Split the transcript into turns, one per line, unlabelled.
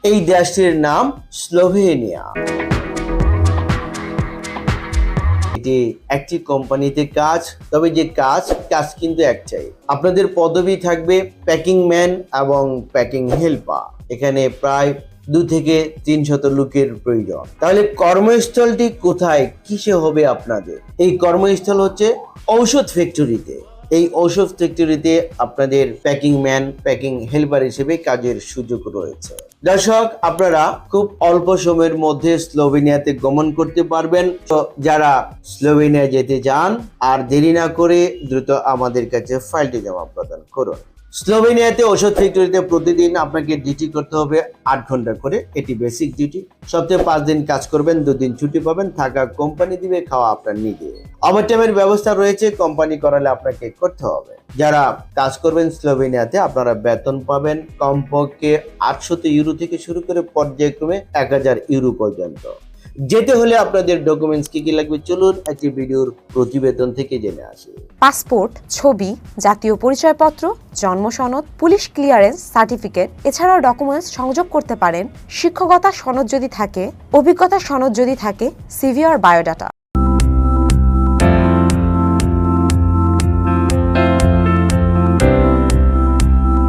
এই দেশটির নাম স্লোভেনিয়া। এটি একটি কোম্পানিতে কাজ, তবে যে কাজ কিন্তু একটাই। আপনাদের পদবি থাকবে প্যাকিং ম্যান এবং প্যাকিং হেল্পার। এখানে প্রায় 2 থেকে 300 লোকের প্রয়োজন। তাহলে কর্মস্থলটি কোথায়, কিসে হবে আপনাদের? এই কর্মস্থল হচ্ছে ঔষধ ফ্যাক্টরিতে। এই ঔষধ ফ্যাক্টরিতে আপনাদের প্যাকিং ম্যান, প্যাকিং হেল্পার হিসেবে কাজের সুযোগ রয়েছে। দর্শক, আপনারা খুব অল্প সময়ের মধ্যে স্লোভেনিয়াতে গমন করতে পারবেন। তো যারা স্লোভেনিয়া যেতে চান, আর দেরি না করে দ্রুত আমাদের কাছে ফাইলটি জমা প্রদান করুন। স্লোভেনিয়াতে ওষুধ ফ্যাক্টরিতে প্রতিদিন আপনাকে ডিউটি করতে হবে 8 ঘন্টা করে। এটি বেসিক ডিউটি। সপ্তাহে 5 দিন কাজ করবেন, 2 দিন ছুটি পাবেন। থাকা কোম্পানি দিবে, খাওয়া আপনার নিজে। ওভারটাইমের ব্যবস্থা রয়েছে, কোম্পানি করালে আপনাকে করতে হবে। যারা কাজ করবেন স্লোভেনিয়াতে, আপনারা বেতন পাবেন কমপক্ষে 800 ইউরো থেকে শুরু করে পর্যায়ক্রমে 1000 ইউরো পর্যন্ত। যেতে হলে আপনাদের ডকুমেন্টস কি লাগবে, চলুন একটি ভিডিওর প্রতিবেদন থেকে জেনে আসি।
পাসপোর্ট, ছবি, জাতীয় পরিচয়পত্র, জন্ম সনদ, পুলিশ ক্লিয়ারেন্স সার্টিফিকেট, এছাড়াও ডকুমেন্টস সংযোগ করতে পারেন শিক্ষকতা সনদ যদি থাকে, অভিজ্ঞতা সনদ যদি থাকে, সিভি আর বায়োডাটা।